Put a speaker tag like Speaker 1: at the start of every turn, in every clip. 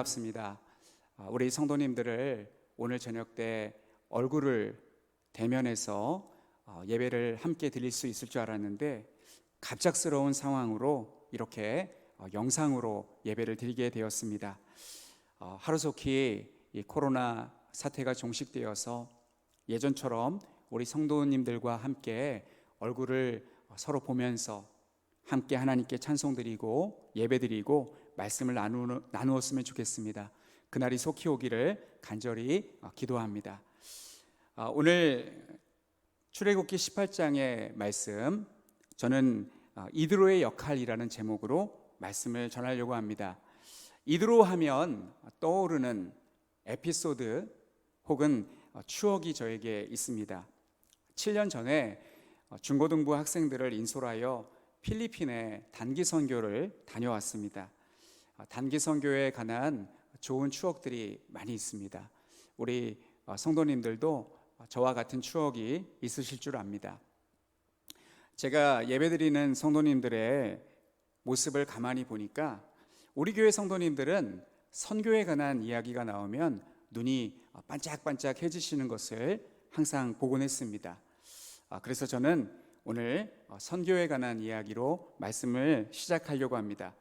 Speaker 1: 반갑습니다. 우리 성도님들을 오늘 저녁 때 얼굴을 대면해서 예배를 함께 드릴 수 있을 줄 알았는데 갑작스러운 상황으로 이렇게 영상으로 예배를 드리게 되었습니다. 하루속히 이 코로나 사태가 종식되어서 예전처럼 우리 성도님들과 함께 얼굴을 서로 보면서 함께 하나님께 찬송드리고 예배드리고 말씀을 나누었으면 좋겠습니다. 그날이 속히 오기를 간절히 기도합니다. 오늘 출애굽기 18장의 말씀, 저는 이드로의 역할이라는 제목으로 말씀을 전하려고 합니다. 이드로 하면 떠오르는 에피소드 혹은 추억이 저에게 있습니다. 7년 전에 중고등부 학생들을 인솔하여 필리핀에 단기 선교를 다녀왔습니다. 단기 선교에 관한 좋은 추억들이 많이 있습니다. 우리 성도님들도 저와 같은 추억이 있으실 줄 압니다. 제가 예배드리는 성도님들의 모습을 가만히 보니까 우리 교회 성도님들은 선교에 관한 이야기가 나오면 눈이 반짝반짝해지시는 것을 항상 보곤 했습니다. 그래서 저는 오늘 선교에 관한 이야기로 말씀을 시작하려고 합니다.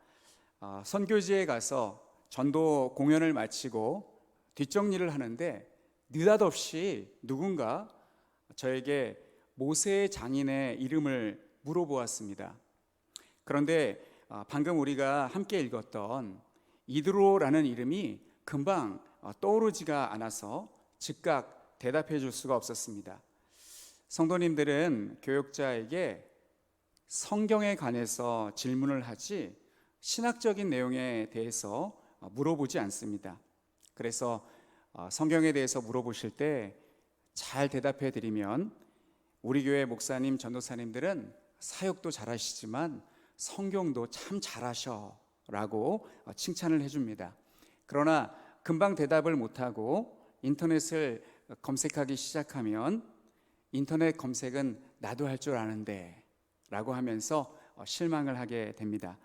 Speaker 1: 선교지에 가서 전도 공연을 마치고 뒷정리를 하는데 느닷없이 누군가 저에게 모세 장인의 이름을 물어보았습니다. 그런데 방금 우리가 함께 읽었던 이드로라는 이름이 금방 떠오르지가 않아서 즉각 대답해 줄 수가 없었습니다. 성도님들은 교역자에게 성경에 관해서 질문을 하지 신학적인 내용에 대해서 물어보지 않습니다. 그래서 성경에 대해서 물어보실 때 잘 대답해 드리면 우리 교회 목사님, 전도사님들은 사역도 잘하시지만 성경도 참 잘하셔 라고 칭찬을 해줍니다. 그러나 금방 대답을 못하고 인터넷을 검색하기 시작하면 인터넷 검색은 나도 할 줄 아는데 라고 하면서 실망을 하게 됩니다.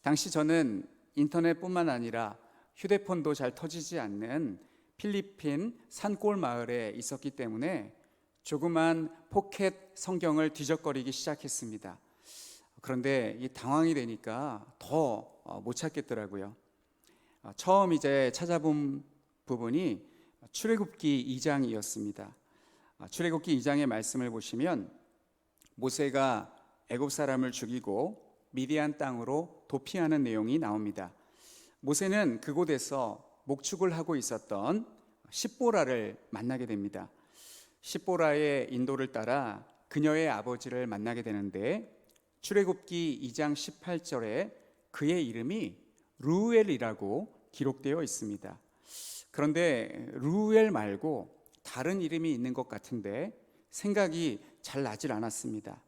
Speaker 1: 당시 저는 인터넷뿐만 아니라 휴대폰도 잘 터지지 않는 필리핀 산골 마을에 있었기 때문에 조그만 포켓 성경을 뒤적거리기 시작했습니다. 그런데 이 당황이 되니까 더 못 찾겠더라고요. 처음 이제 찾아본 부분이 출애굽기 2장이었습니다. 출애굽기 2장의 말씀을 보시면 모세가 애굽 사람을 죽이고 미디안 땅으로 도피하는 내용이 나옵니다. 모세는 그곳에서 목축을 하고 있었던 십보라를 만나게 됩니다. 십보라의 인도를 따라 그녀의 아버지를 만나게 되는데 출애굽기 2장 18절에 그의 이름이 르우엘이라고 기록되어 있습니다. 그런데 르우엘 말고 다른 이름이 있는 것 같은데 생각이 잘 나질 않았습니다.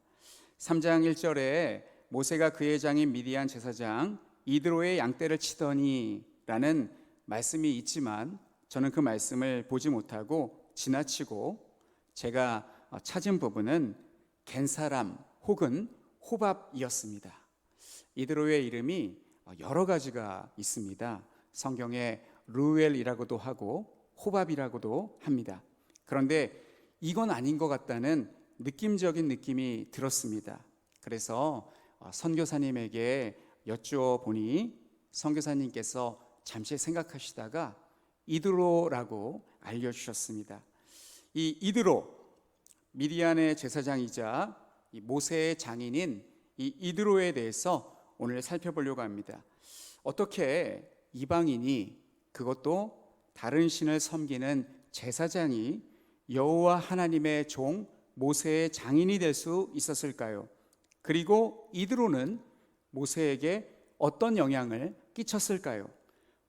Speaker 1: 3장 1절에 모세가 그의 장인 미디안 제사장 이드로의 양떼를 치더니 라는 말씀이 있지만 저는 그 말씀을 보지 못하고 지나치고 제가 찾은 부분은 겐사람 혹은 호밥이었습니다. 이드로의 이름이 여러 가지가 있습니다. 성경에 르우엘이라고도 하고 호밥이라고도 합니다. 그런데 이건 아닌 것 같다는 느낌적인 느낌이 들었습니다. 그래서 선교사님에게 여쭈어 보니 선교사님께서 잠시 생각하시다가 이드로라고 알려주셨습니다. 이 이드로, 미디안의 제사장이자 모세의 장인인 이 이드로에 대해서 오늘 살펴보려고 합니다. 어떻게 이방인이, 그것도 다른 신을 섬기는 제사장이 여호와 하나님의 종 모세의 장인이 될 수 있었을까요? 그리고 이드로는 모세에게 어떤 영향을 끼쳤을까요?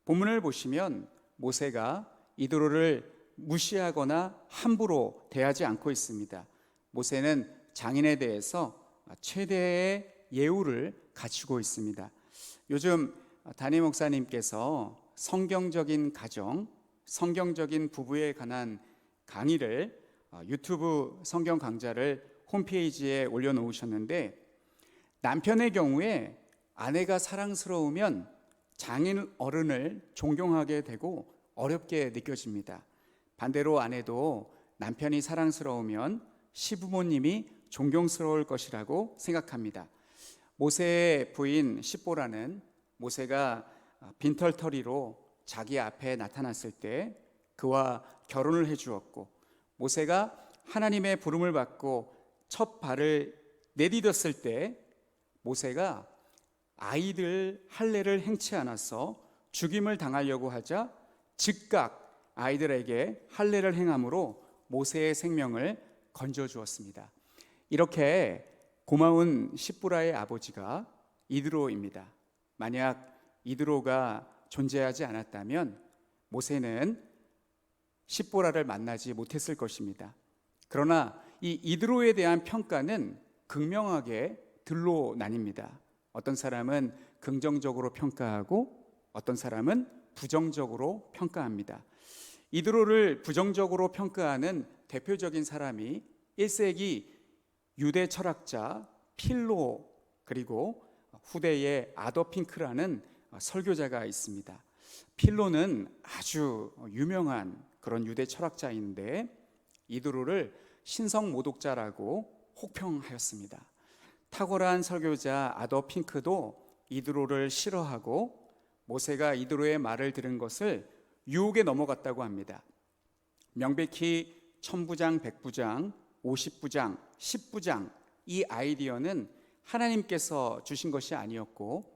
Speaker 1: 본문을 보시면 모세가 이드로를 무시하거나 함부로 대하지 않고 있습니다. 모세는 장인에 대해서 최대의 예우를 갖추고 있습니다. 요즘 담임 목사님께서 성경적인 가정, 성경적인 부부에 관한 강의를 유튜브 성경 강좌를 홈페이지에 올려놓으셨는데 남편의 경우에 아내가 사랑스러우면 장인 어른을 존경하게 되고 어렵게 느껴집니다. 반대로 아내도 남편이 사랑스러우면 시부모님이 존경스러울 것이라고 생각합니다. 모세의 부인 십보라는 모세가 빈털터리로 자기 앞에 나타났을 때 그와 결혼을 해주었고, 모세가 하나님의 부름을 받고 첫 발을 내디뎠을 때 모세가 아이들 할례를 행치 않아서 죽임을 당하려고 하자 즉각 아이들에게 할례를 행함으로 모세의 생명을 건져주었습니다. 이렇게 고마운 십보라의 아버지가 이드로입니다. 만약 이드로가 존재하지 않았다면 모세는 십보라를 만나지 못했을 것입니다. 그러나 이 이드로에 대한 평가는 극명하게 들로 나뉩니다. 어떤 사람은 긍정적으로 평가하고 어떤 사람은 부정적으로 평가합니다. 이드로를 부정적으로 평가하는 대표적인 사람이 1세기 유대 철학자 필로, 그리고 후대의 아더 핑크라는 설교자가 있습니다. 필로는 아주 유명한 그런 유대 철학자인데 이드로를 신성모독자라고 혹평하였습니다. 탁월한 설교자 아더 핑크도 이드로를 싫어하고 모세가 이드로의 말을 들은 것을 유혹에 넘어갔다고 합니다. 명백히 천부장, 백부장, 50부장, 10부장, 이 아이디어는 하나님께서 주신 것이 아니었고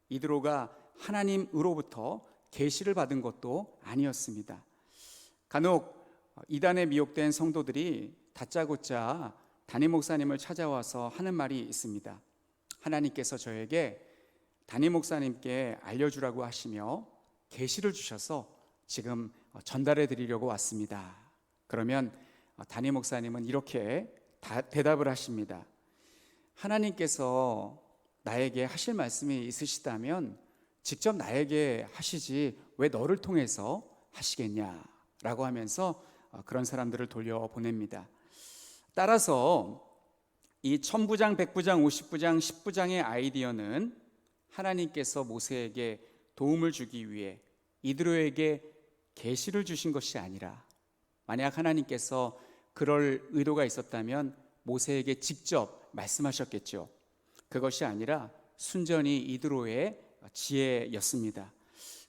Speaker 1: 이드로가 하나님으로부터 계시를 받은 것도 아니었습니다. 간혹 이단에 미혹된 성도들이 다짜고짜 담임 목사님을 찾아와서 하는 말이 있습니다. 하나님께서 저에게 담임 목사님께 알려주라고 하시며 계시를 주셔서 지금 전달해 드리려고 왔습니다. 그러면 담임 목사님은 이렇게 대답을 하십니다. 하나님께서 나에게 하실 말씀이 있으시다면 직접 나에게 하시지 왜 너를 통해서 하시겠냐라고 하면서 그런 사람들을 돌려보냅니다. 따라서 이 천부장, 백부장, 50부장, 10부장의 아이디어는 하나님께서 모세에게 도움을 주기 위해 이드로에게 계시를 주신 것이 아니라, 만약 하나님께서 그럴 의도가 있었다면 모세에게 직접 말씀하셨겠죠. 그것이 아니라 순전히 이드로의 지혜였습니다.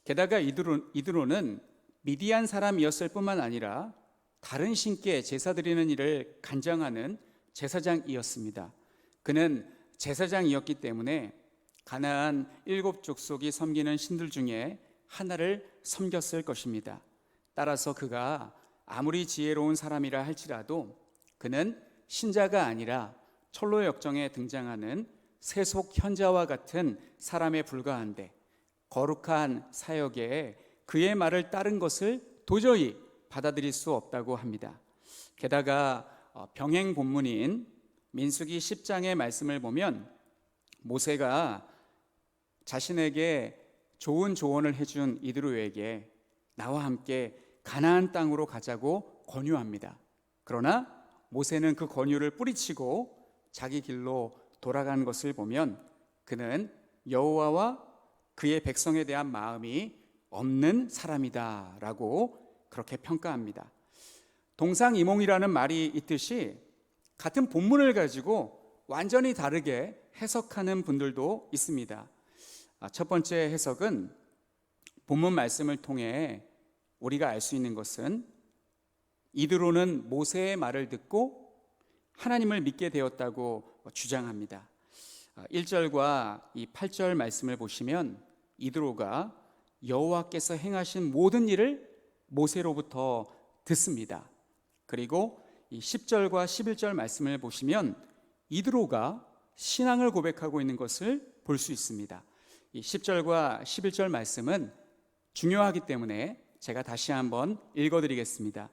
Speaker 1: 게다가 이드로는 미디안 사람이었을 뿐만 아니라 다른 신께 제사 드리는 일을 관장하는 제사장이었습니다. 그는 제사장이었기 때문에 가나안 7족속이 섬기는 신들 중에 하나를 섬겼을 것입니다. 따라서 그가 아무리 지혜로운 사람이라 할지라도 그는 신자가 아니라 철로 역정에 등장하는 세속 현자와 같은 사람에 불과한데 거룩한 사역에 그의 말을 따른 것을 도저히 받아들일 수 없다고 합니다. 게다가 병행 본문인 민수기 10장의 말씀을 보면 모세가 자신에게 좋은 조언을 해준 이드로에게 나와 함께 가나안 땅으로 가자고 권유합니다. 그러나 모세는 그 권유를 뿌리치고 자기 길로 돌아간 것을 보면 그는 여호와와 그의 백성에 대한 마음이 없는 사람이다라고 그렇게 평가합니다. 동상이몽이라는 말이 있듯이 같은 본문을 가지고 완전히 다르게 해석하는 분들도 있습니다. 첫 번째 해석은 본문 말씀을 통해 우리가 알 수 있는 것은 이드로는 모세의 말을 듣고 하나님을 믿게 되었다고 주장합니다. 1절과 이 8절 말씀을 보시면 이드로가 여호와께서 행하신 모든 일을 모세로부터 듣습니다. 그리고 이 10절과 11절 말씀을 보시면 이드로가 신앙을 고백하고 있는 것을 볼 수 있습니다. 이 10절과 11절 말씀은 중요하기 때문에 제가 다시 한번 읽어드리겠습니다.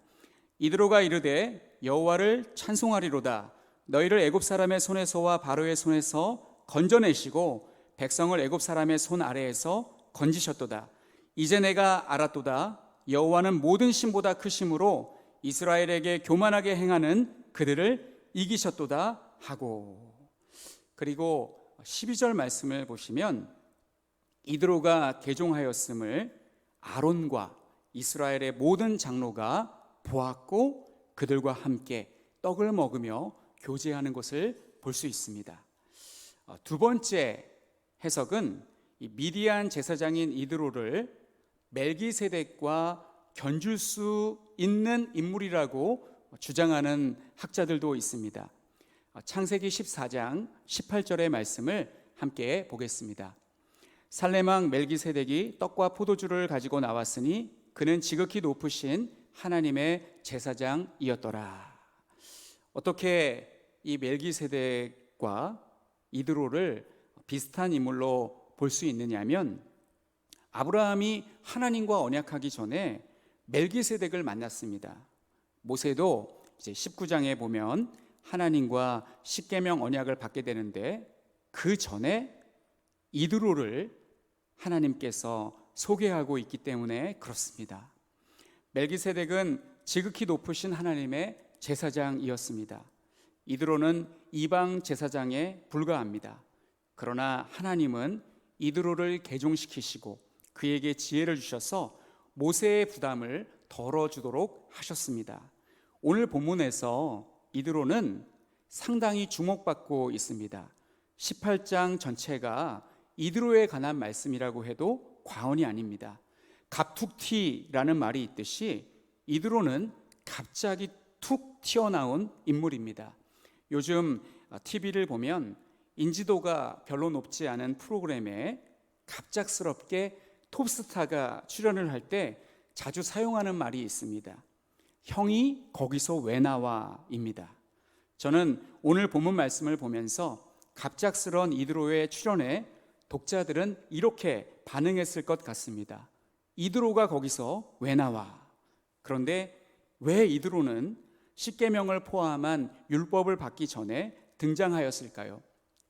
Speaker 1: 이드로가 이르되 여호와를 찬송하리로다. 너희를 애굽 사람의 손에서와 바로의 손에서 건져내시고 백성을 애굽 사람의 손 아래에서 건지셨도다. 이제 내가 알았도다. 여호와는 모든 신보다 크심으로 이스라엘에게 교만하게 행하는 그들을 이기셨도다 하고, 그리고 12절 말씀을 보시면 이드로가 개종하였음을 아론과 이스라엘의 모든 장로가 보았고 그들과 함께 떡을 먹으며 교제하는 것을 볼 수 있습니다. 두 번째 해석은 이 미디안 제사장인 이드로를 멜기세덱과 견줄 수 있는 인물이라고 주장하는 학자들도 있습니다. 창세기 14장 18절의 말씀을 함께 보겠습니다. 살렘왕 멜기세덱이 떡과 포도주를 가지고 나왔으니 그는 지극히 높으신 하나님의 제사장이었더라. 어떻게 이 멜기세덱과 이드로를 비슷한 인물로 볼 수 있느냐면, 아브라함이 하나님과 언약하기 전에 멜기세덱을 만났습니다. 모세도 이제 19장에 보면 하나님과 십계명 언약을 받게 되는데, 그 전에 이드로를 하나님께서 소개하고 있기 때문에 그렇습니다. 멜기세덱은 지극히 높으신 하나님의 제사장이었습니다. 이드로는 이방 제사장에 불과합니다. 그러나 하나님은 이드로를 개종시키시고 그에게 지혜를 주셔서 모세의 부담을 덜어주도록 하셨습니다. 오늘 본문에서 이드로는 상당히 주목받고 있습니다. 18장 전체가 이드로에 관한 말씀이라고 해도 과언이 아닙니다. 갑툭튀라는 말이 있듯이 이드로는 갑자기 툭 튀어나온 인물입니다. 요즘 TV를 보면 인지도가 별로 높지 않은 프로그램에 갑작스럽게 톱스타가 출연을 할 때 자주 사용하는 말이 있습니다. 형이 거기서 왜 나와입니다. 저는 오늘 본문 말씀을 보면서 갑작스런 이드로의 출연에 독자들은 이렇게 반응했을 것 같습니다. 이드로가 거기서 왜 나와? 그런데 왜 이드로는 십계명을 포함한 율법을 받기 전에 등장하였을까요?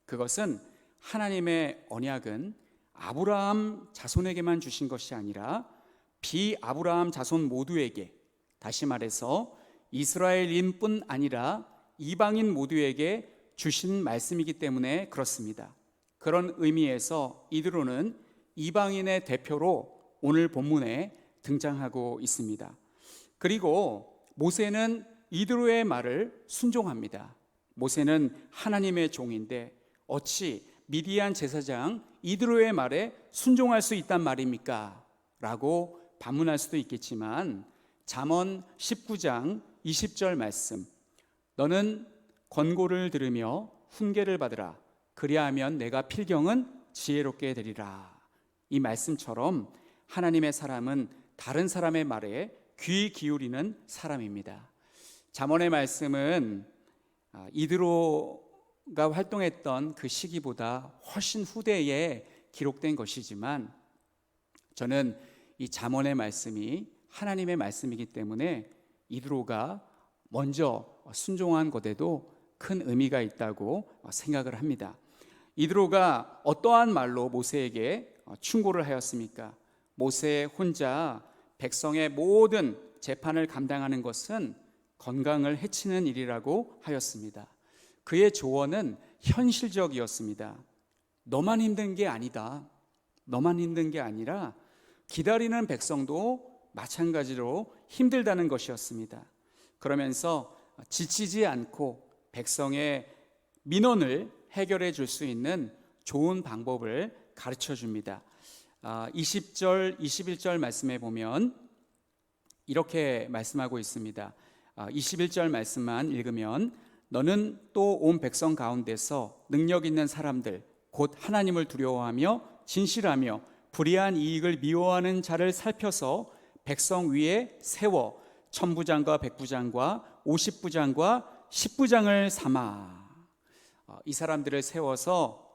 Speaker 1: 그것은 하나님의 언약은 아브라함 자손에게만 주신 것이 아니라 비아브라함 자손 모두에게, 다시 말해서 이스라엘인뿐 아니라 이방인 모두에게 주신 말씀이기 때문에 그렇습니다. 그런 의미에서 이드로는 이방인의 대표로 오늘 본문에 등장하고 있습니다. 그리고 모세는 이드로의 말을 순종합니다. 모세는 하나님의 종인데 어찌 미디안 제사장 이드로의 말에 순종할 수 있단 말입니까? 라고 반문할 수도 있겠지만, 잠언 19장 20절 말씀, 너는 권고를 들으며 훈계를 받으라. 그리하면 내가 필경은 지혜롭게 되리라. 이 말씀처럼 하나님의 사람은 다른 사람의 말에 귀 기울이는 사람입니다. 잠언의 말씀은 이드로가 활동했던 그 시기보다 훨씬 후대에 기록된 것이지만, 저는 이 잠언의 말씀이 하나님의 말씀이기 때문에 이드로가 먼저 순종한 것에도 큰 의미가 있다고 생각을 합니다. 이드로가 어떠한 말로 모세에게 충고를 하였습니까? 모세 혼자 백성의 모든 재판을 감당하는 것은 건강을 해치는 일이라고 하였습니다. 그의 조언은 현실적이었습니다. 너만 힘든 게 아니다. 너만 힘든 게 아니라 기다리는 백성도 마찬가지로 힘들다는 것이었습니다. 그러면서 지치지 않고 백성의 민원을 해결해 줄 수 있는 좋은 방법을 가르쳐 줍니다. 20절, 21절 말씀에 보면 이렇게 말씀하고 있습니다. 21절 말씀만 읽으면, 너는 또 온 백성 가운데서 능력 있는 사람들 곧 하나님을 두려워하며 진실하며 불의한 이익을 미워하는 자를 살펴서 백성 위에 세워 천부장과 백부장과 50부장과 10부장을 삼아. 이 사람들을 세워서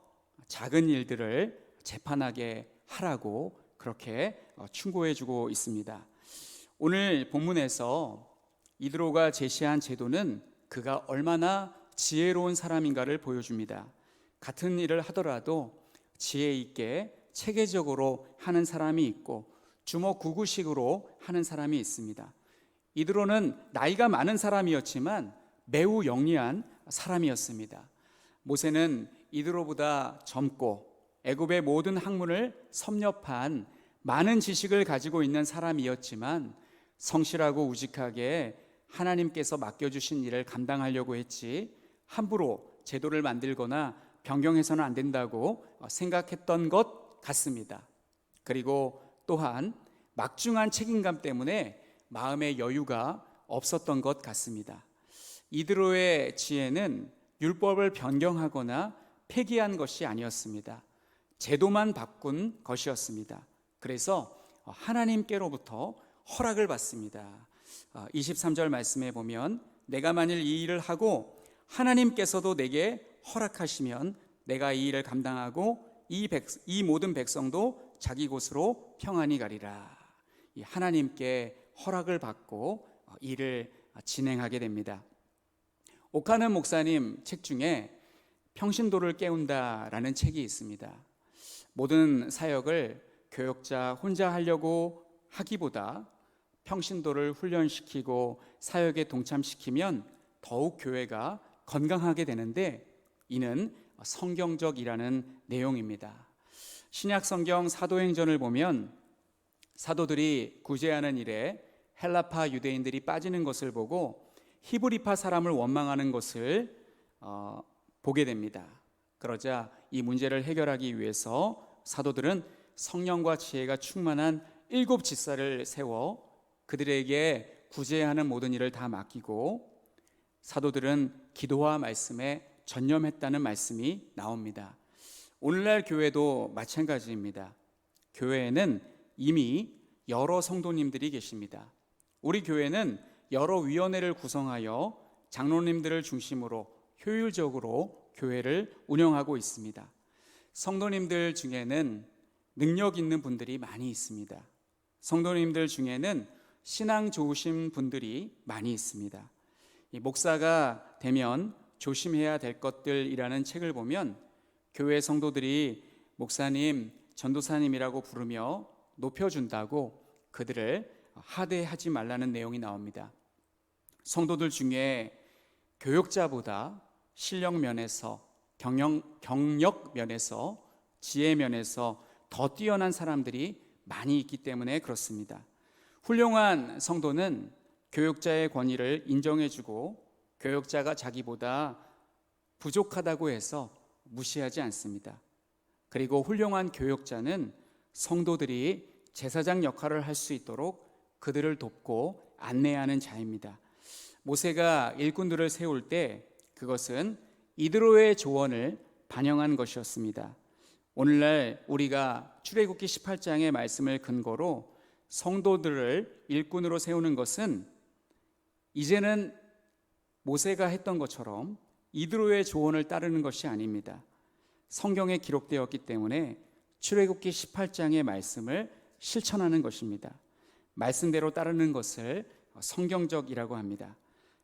Speaker 1: 작은 일들을 재판하게 하라고 그렇게 충고해 주고 있습니다. 오늘 본문에서 이드로가 제시한 제도는 그가 얼마나 지혜로운 사람인가를 보여줍니다. 같은 일을 하더라도 지혜 있게 체계적으로 하는 사람이 있고 주먹구구식으로 하는 사람이 있습니다. 이드로는 나이가 많은 사람이었지만 매우 영리한 사람이었습니다. 모세는 이드로보다 젊고 애굽의 모든 학문을 섭렵한 많은 지식을 가지고 있는 사람이었지만 성실하고 우직하게 하나님께서 맡겨주신 일을 감당하려고 했지 함부로 제도를 만들거나 변경해서는 안 된다고 생각했던 것 같습니다. 그리고 또한 막중한 책임감 때문에 마음의 여유가 없었던 것 같습니다. 이드로의 지혜는 율법을 변경하거나 폐기한 것이 아니었습니다. 제도만 바꾼 것이었습니다. 그래서 하나님께로부터 허락을 받습니다. 23절 말씀에 보면 내가 만일 이 일을 하고 하나님께서도 내게 허락하시면 내가 이 일을 감당하고 이 모든 백성도 자기 곳으로 평안히 가리라. 이 하나님께 허락을 받고 일을 진행하게 됩니다. 오카는 목사님 책 중에 평신도를 깨운다라는 책이 있습니다. 모든 사역을 교역자 혼자 하려고 하기보다 평신도를 훈련시키고 사역에 동참시키면 더욱 교회가 건강하게 되는데 이는 성경적이라는 내용입니다. 신약 성경 사도행전을 보면 사도들이 구제하는 일에 헬라파 유대인들이 빠지는 것을 보고 히브리파 사람을 원망하는 것을 보게 됩니다. 그러자 이 문제를 해결하기 위해서 사도들은 성령과 지혜가 충만한 7 지사를 세워 그들에게 구제하는 모든 일을 다 맡기고 사도들은 기도와 말씀에 전념했다는 말씀이 나옵니다. 오늘날 교회도 마찬가지입니다. 교회에는 이미 여러 성도님들이 계십니다. 우리 교회는 여러 위원회를 구성하여 장로님들을 중심으로 효율적으로 교회를 운영하고 있습니다. 성도님들 중에는 능력 있는 분들이 많이 있습니다. 성도님들 중에는 신앙 좋으신 분들이 많이 있습니다. 이 목사가 되면 조심해야 될 것들이라는 책을 보면 교회 성도들이 목사님, 전도사님이라고 부르며 높여준다고 그들을 하대하지 말라는 내용이 나옵니다. 성도들 중에 교역자보다 실력 면에서 경력 면에서 지혜 면에서 더 뛰어난 사람들이 많이 있기 때문에 그렇습니다. 훌륭한 성도는 교역자의 권위를 인정해주고 교역자가 자기보다 부족하다고 해서 무시하지 않습니다. 그리고 훌륭한 교역자는 성도들이 제사장 역할을 할 수 있도록 그들을 돕고 안내하는 자입니다. 모세가 일꾼들을 세울 때 그것은 이드로의 조언을 반영한 것이었습니다. 오늘날 우리가 출애굽기 18장의 말씀을 근거로 성도들을 일꾼으로 세우는 것은 이제는 모세가 했던 것처럼 이드로의 조언을 따르는 것이 아닙니다. 성경에 기록되었기 때문에 출애굽기 18장의 말씀을 실천하는 것입니다. 말씀대로 따르는 것을 성경적이라고 합니다.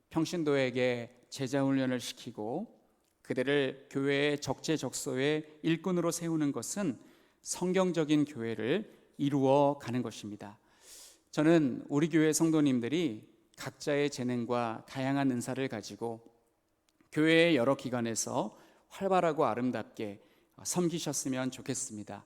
Speaker 1: 평신도에게 제자 훈련을 시키고 그들을 교회의 적재적소의 일꾼으로 세우는 것은 성경적인 교회를 이루어 가는 것입니다. 저는 우리 교회 성도님들이 각자의 재능과 다양한 은사를 가지고 교회의 여러 기관에서 활발하고 아름답게 섬기셨으면 좋겠습니다.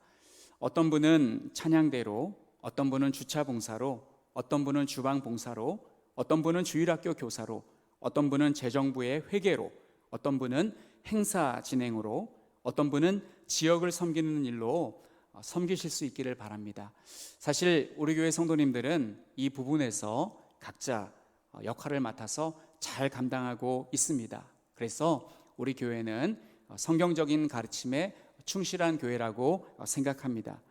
Speaker 1: 어떤 분은 찬양대로, 어떤 분은 주차 봉사로, 어떤 분은 주방 봉사로, 어떤 분은 주일학교 교사로, 어떤 분은 재정부의 회계로, 어떤 분은 행사 진행으로, 어떤 분은 지역을 섬기는 일로 섬기실 수 있기를 바랍니다. 사실 우리 교회 성도님들은 이 부분에서 각자 역할을 맡아서 잘 감당하고 있습니다. 그래서 우리 교회는 성경적인 가르침에 충실한 교회라고 생각합니다.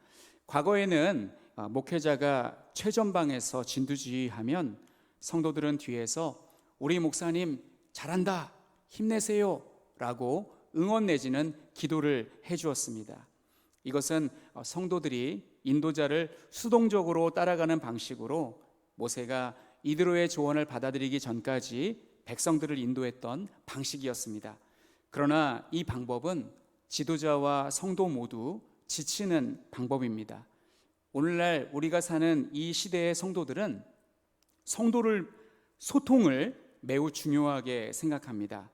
Speaker 1: 과거에는 목회자가 최전방에서 진두지휘하면 성도들은 뒤에서 우리 목사님 잘한다, 힘내세요 라고 응원 내지는 기도를 해주었습니다. 이것은 성도들이 인도자를 수동적으로 따라가는 방식으로 모세가 이드로의 조언을 받아들이기 전까지 백성들을 인도했던 방식이었습니다. 그러나 이 방법은 지도자와 성도 모두 지치는 방법입니다. 오늘날 우리가 사는 이 시대의 성도들은 소통을 매우 중요하게 생각합니다.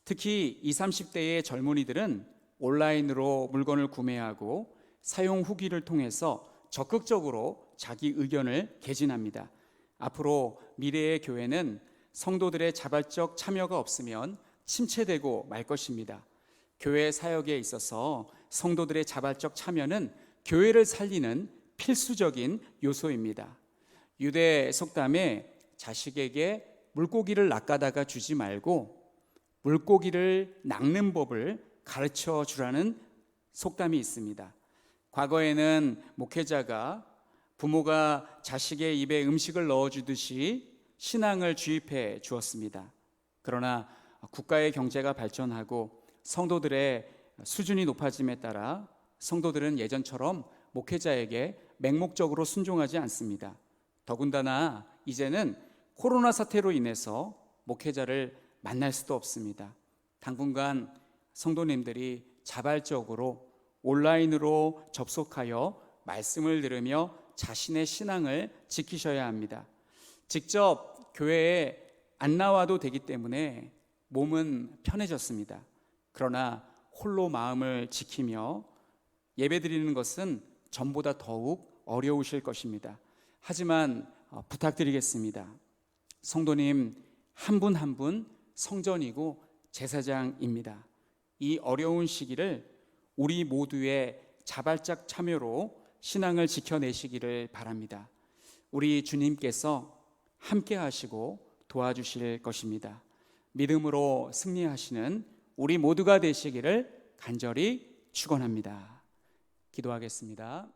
Speaker 1: 특히 20, 30대의 젊은이들은 온라인으로 물건을 구매하고 사용 후기를 통해서 적극적으로 자기 의견을 개진합니다. 앞으로 미래의 교회는 성도들의 자발적 참여가 없으면 침체되고 말 것입니다. 교회 사역에 있어서 성도들의 자발적 참여는 교회를 살리는 필수적인 요소입니다. 유대 속담에 자식에게 물고기를 낚아다가 주지 말고 물고기를 낚는 법을 가르쳐 주라는 속담이 있습니다. 과거에는 목회자가 부모가 자식의 입에 음식을 넣어주듯이 신앙을 주입해 주었습니다. 그러나 국가의 경제가 발전하고 성도들의 수준이 높아짐에 따라 성도들은 예전처럼 목회자에게 맹목적으로 순종하지 않습니다. 더군다나 이제는 코로나 사태로 인해서 목회자를 만날 수도 없습니다. 당분간 성도님들이 자발적으로 온라인으로 접속하여 말씀을 들으며 자신의 신앙을 지키셔야 합니다. 직접 교회에 안 나와도 되기 때문에 몸은 편해졌습니다. 그러나 홀로 마음을 지키며 예배드리는 것은 전보다 더욱 어려우실 것입니다. 하지만 부탁드리겠습니다. 성도님 한 분 한 분 성전이고 제사장입니다. 이 어려운 시기를 우리 모두의 자발적 참여로 신앙을 지켜내시기를 바랍니다. 우리 주님께서 함께 하시고 도와주실 것입니다. 믿음으로 승리하시는 우리 모두가 되시기를 간절히 축원합니다. 기도하겠습니다.